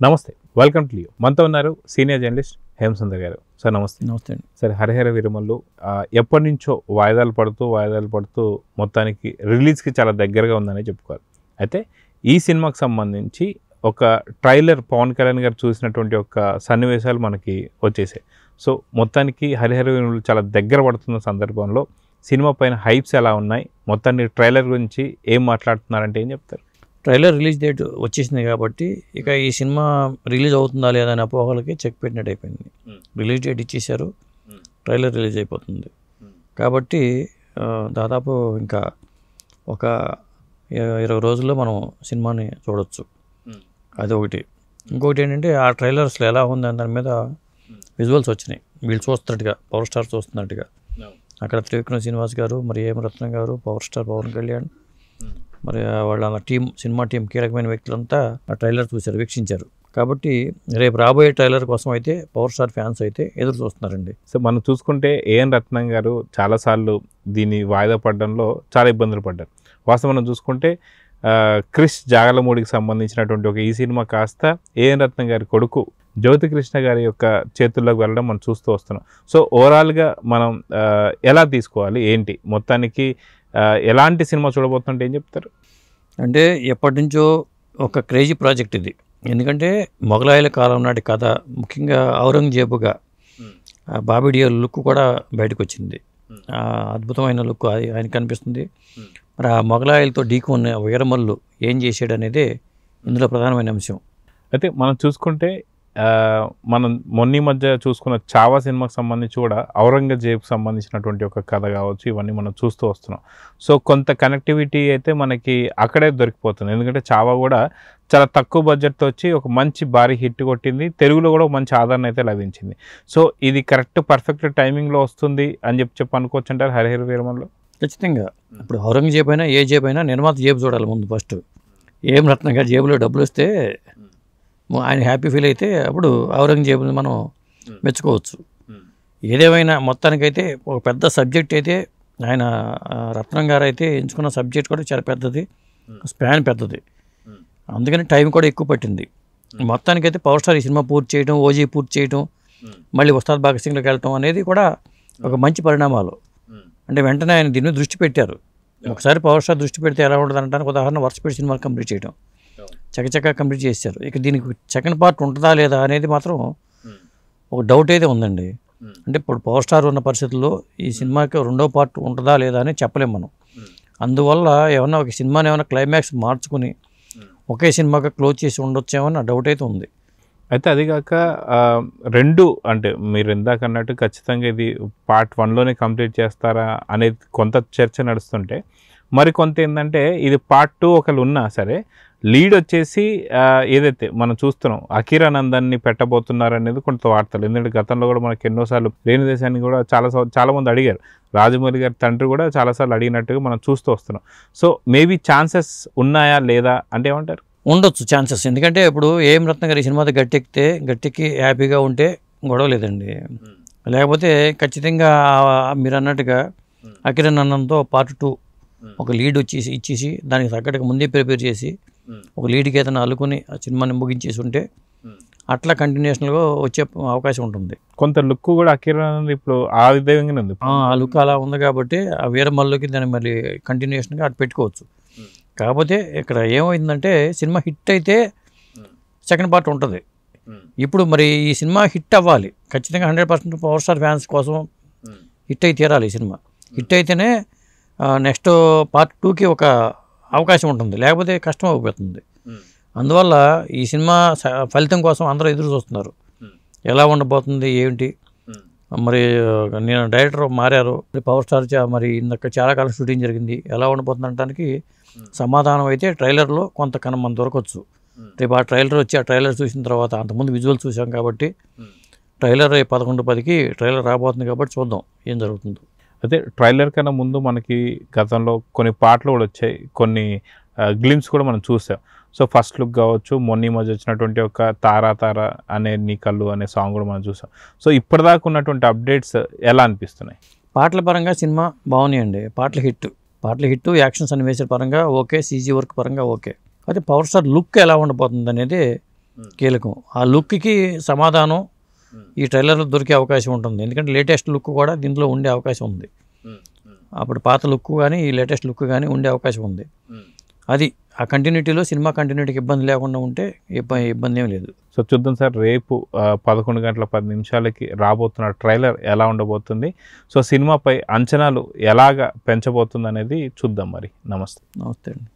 నమస్తే, welcome to Leo. మనతో ఉన్నారు సీనియర్ జర్నలిస్ట్ హేమసుందర్ గారు. సార్ నమస్తే. నమస్తే అండి. సార్, హరిహర వీరమల్లు ఎప్పటి నుంచో వాయిదాలు పడుతూ మొత్తానికి రిలీజ్కి చాలా దగ్గరగా ఉందని చెప్పుకోవాలి. అయితే ఈ సినిమాకి సంబంధించి ఒక ట్రైలర్ పవన్ కళ్యాణ్ గారు చూసినటువంటి ఒక సన్నివేశాలు మనకి వచ్చేసాయి. సో మొత్తానికి హరిహర వీరమల్లు చాలా దగ్గర పడుతున్న సందర్భంలో సినిమా పైన హైప్స్ ఎలా ఉన్నాయి, మొత్తాన్ని ట్రైలర్ గురించి ఏం మాట్లాడుతున్నారంటే ఏం చెప్తారు? ట్రైలర్ రిలీజ్ డేట్ వచ్చేసింది కాబట్టి ఇక ఈ సినిమా రిలీజ్ అవుతుందా లేదా అనే అపోహలకి చెక్ పెట్టినట్టు అయిపోయింది. రిలీజ్ డేట్ ఇచ్చేశారు, ట్రైలర్ రిలీజ్ అయిపోతుంది కాబట్టి దాదాపు ఇంకా ఒక 20 రోజుల్లో మనం సినిమాని చూడవచ్చు. అది ఒకటి. ఇంకొకటి ఏంటంటే ఆ ట్రైలర్స్లో ఎలా ఉంది అని దాని మీద విజువల్స్ వచ్చినాయి. వీళ్ళు చూస్తున్నట్టుగా, పవర్ స్టార్ చూస్తున్నట్టుగా. అక్కడ త్రివిక్రమ్ శ్రీనివాస్ గారు, మరి ఏం రత్నం గారు, పవర్ స్టార్ పవన్ కళ్యాణ్, మరి వాళ్ళ టీం, సినిమా టీం కీలకమైన వ్యక్తులంతా ఆ ట్రైలర్ చూశారు, వీక్షించారు. కాబట్టి రేపు రాబోయే ట్రైలర్ కోసం అయితే పవర్ స్టార్ ఫ్యాన్స్ అయితే ఎదురు చూస్తున్నారండి. సో మనం చూసుకుంటే ఏఎన్ రత్నం గారు చాలాసార్లు దీన్ని వాయిదా పడడంలో చాలా ఇబ్బందులు పడ్డారు. వాస్తవం మనం చూసుకుంటే క్రిష్ జాగలమూడికి సంబంధించినటువంటి ఒక ఈ సినిమా కాస్త ఏఎన్ రత్నం గారి కొడుకు జ్యోతికృష్ణ గారి యొక్క చేతుల్లోకి వెళ్ళడం మనం చూస్తూ వస్తున్నాం. సో ఓవరాల్గా మనం ఎలా తీసుకోవాలి, ఏంటి మొత్తానికి ఎలాంటి సినిమా చూడబోతుంటే ఏం చెప్తారు? అంటే ఎప్పటి నుంచో ఒక క్రేజీ ప్రాజెక్ట్ ఇది. ఎందుకంటే మొఘలాయుల కాలం నాటి కథ, ముఖ్యంగా ఔరంగజేబుగా బాబీ డియోల్ లుక్ కూడా బయటకు వచ్చింది. అద్భుతమైన లుక్ ఆయన కనిపిస్తుంది. మరి ఆ మొఘలాయులతో ఢీకొన్న వీరమల్లు ఏం చేశాడు అనేది ఇందులో ప్రధానమైన అంశం. అయితే మనం చూసుకుంటే మనం మొన్న మధ్య చూసుకున్న చావా సినిమాకి సంబంధించి కూడా ఔరంగజేబ్కి సంబంధించినటువంటి ఒక కథ కావచ్చు, ఇవన్నీ మనం చూస్తూ వస్తున్నాం. సో కొంత కనెక్టివిటీ అయితే మనకి అక్కడే దొరికిపోతుంది. ఎందుకంటే చావా కూడా చాలా తక్కువ బడ్జెట్తో వచ్చి ఒక మంచి భారీ హిట్ కొట్టింది, తెలుగులో కూడా మంచి ఆదరణ అయితే లభించింది. సో ఇది కరెక్ట్ పర్ఫెక్ట్ టైమింగ్లో వస్తుంది అని చెప్పి అనుకోవచ్చు అంటారు హరిహర వీరమల్లు? ఖచ్చితంగా. ఇప్పుడు ఔరంగజేబు అయినా ఏ జేబు అయినా నిర్మాత జేబు చూడాలి ముందు. ఫస్ట్ ఏం రత్నం గారు జేబులో డబ్బులు వస్తే ఆయన హ్యాపీ ఫీల్ అయితే అప్పుడు ఔరంగజేబుని మనం మెచ్చుకోవచ్చు. ఏదేమైనా మొత్తానికైతే ఒక పెద్ద సబ్జెక్ట్ అయితే ఆయన రత్నం గారు అయితే ఎంచుకున్న సబ్జెక్ట్ కూడా చాలా పెద్దది, స్పాన్ పెద్దది, అందుకని టైం కూడా ఎక్కువ పట్టింది. మొత్తానికైతే పవర్ స్టార్ ఈ సినిమా పూర్తి చేయడం, ఓజీ పూర్తి చేయడం, మళ్ళీ ఉస్తాద్ భగత్ సింగ్లోకి వెళ్ళటం అనేది కూడా ఒక మంచి పరిణామాలు. అంటే వెంటనే ఆయన దీని మీద దృష్టి పెట్టారు. ఒకసారి పవర్ స్టార్ దృష్టి పెడితే ఎలా ఉంటుంది అనడానికి ఉదాహరణ వరుసపెట్టి సినిమాలు కంప్లీట్ చేయడం, చకచకా కంప్లీట్ చేశారు. ఇక దీనికి సెకండ్ పార్ట్ ఉంటుందా లేదా అనేది మాత్రం ఒక డౌట్ అయితే ఉందండి. అంటే ఇప్పుడు పవర్ స్టార్ ఉన్న పరిస్థితుల్లో ఈ సినిమాకి రెండో పార్ట్ ఉంటుందా లేదా అని చెప్పలేము మనం. అందువల్ల ఏమన్నా ఒక సినిమాని ఏమైనా క్లైమాక్స్ మార్చుకుని ఒకే సినిమాగా క్లోజ్ చేసి ఉండొచ్చేమో నా డౌట్ అయితే ఉంది. అయితే అదిగాక రెండు, అంటే మీరు ఇందాక అన్నట్టు ఖచ్చితంగా ఇది పార్ట్ 1లోనే కంప్లీట్ చేస్తారా అనేది కొంత చర్చ నడుస్తుంటే, మరి కొంత ఏంటంటే ఇది పార్ట్ 2 ఒకళ్ళు ఉన్నా సరే లీడ్ వచ్చేసి ఏదైతే మనం చూస్తున్నాం అఖీరానందాన్ని పెట్టబోతున్నారు అనేది కొంత వార్తలు. ఎందుకంటే గతంలో కూడా మనకి ఎన్నోసార్లు రేణుదేశాన్ని కూడా చాలామంది అడిగారు. రాజమౌళి గారి తండ్రి కూడా చాలాసార్లు అడిగినట్టుగా మనం చూస్తూ వస్తున్నాం. సో మేబీ ఛాన్సెస్ ఉన్నాయా లేదా అంటే ఏమంటారు? ఉండొచ్చు ఛాన్సెస్. ఎందుకంటే ఇప్పుడు ఏం రత్నం గారి సినిమాతో గట్టెక్కి హ్యాపీగా ఉంటే గొడవ లేదండి. లేకపోతే ఖచ్చితంగా మీరు అన్నట్టుగా అఖీరానందంతో పార్ట్ 2 ఒక లీడ్ ఇచ్చేసి దానికి తగ్గట్టుగా ముందే ప్రిపేర్ చేసి ఒక లీడ్కి ఏదైనా అల్లుకొని ఆ సినిమాని ముగించేసి ఉంటే అట్లా కంటిన్యూషన్గా వచ్చే అవకాశం ఉంటుంది. కొంత లుక్ కూడా అఖీరానంద్ ఇప్పుడు ఆ విధంగానే ఉంది. ఆ లుక్ అలా ఉంది కాబట్టి ఆ వీరమల్లుకి దాన్ని మళ్ళీ కంటిన్యూషన్గా అటు పెట్టుకోవచ్చు. కాకపోతే ఇక్కడ ఏమైందంటే సినిమా హిట్ అయితే సెకండ్ పార్ట్ ఉంటుంది. ఇప్పుడు మరి ఈ సినిమా హిట్ అవ్వాలి, ఖచ్చితంగా 100% పవర్ స్టార్ ఫ్యాన్స్ కోసం హిట్ అయి తీరాలి. ఈ సినిమా హిట్ అయితేనే నెక్స్ట్ పార్ట్ 2కి ఒక అవకాశం ఉంటుంది, లేకపోతే కష్టం అయిపోతుంది. అందువల్ల ఈ సినిమా ఫలితం కోసం అందరూ ఎదురు చూస్తున్నారు. ఎలా ఉండబోతుంది ఏంటి, మరి నేను డైరెక్టర్ మారారు, పవర్ స్టార్ మరి ఇందాక చాలా కాలం షూటింగ్ జరిగింది, ఎలా ఉండబోతుంది అనడానికి సమాధానం అయితే ట్రైలర్లో కొంత కన్నా మనం దొరకవచ్చు. రేపు ఆ ట్రైలర్ వచ్చి ఆ ట్రైలర్ చూసిన తర్వాత, అంతకుముందు విజువల్ చూసాం కాబట్టి ట్రైలర్ 11:10కి ట్రైలర్ రాబోతుంది కాబట్టి చూద్దాం ఏం జరుగుతుందో. అయితే ట్రైలర్ కన్నా ముందు మనకి గతంలో కొన్ని పాటలు కూడా వచ్చాయి, కొన్ని గ్లిమ్స్ కూడా మనం చూసాం. సో ఫస్ట్ లుక్ కావచ్చు, మొన్న మధ్య వచ్చినటువంటి ఒక తారా తారా అనే నీ కళ్ళు అనే సాంగ్ కూడా మనం చూసాం. సో ఇప్పటిదాకా ఉన్నటువంటి అప్డేట్స్ ఎలా అనిపిస్తున్నాయి? పాటల పరంగా సినిమా బాగున్నాయండి. పాటల హిట్, యాక్షన్ సన్నివేశాల పరంగా ఓకే, సీజీ వర్క్ పరంగా ఓకే. అయితే పవర్ స్టార్ లుక్ ఎలా ఉండబోతుంది అనేది కీలకం. ఆ లుక్కి సమాధానం ఈ ట్రైలర్లో దొరికే అవకాశం ఉంటుంది. ఎందుకంటే లేటెస్ట్ లుక్ కూడా దీంట్లో ఉండే అవకాశం ఉంది. అప్పుడు పాత లుక్ కానీ ఈ లేటెస్ట్ లుక్ కానీ ఉండే అవకాశం ఉంది. అది ఆ కంటిన్యూటీలో సినిమా కంటిన్యూటీకి ఇబ్బంది లేకుండా ఉంటే ఇబ్బంది ఏం లేదు. సో చూద్దాం సార్, రేపు 11:10 రాబోతున్న ట్రైలర్ ఎలా ఉండబోతుంది, సో సినిమాపై అంచనాలు ఎలాగ పెంచబోతుంది అనేది చూద్దాం. మరి నమస్తే. నమస్తే అండి.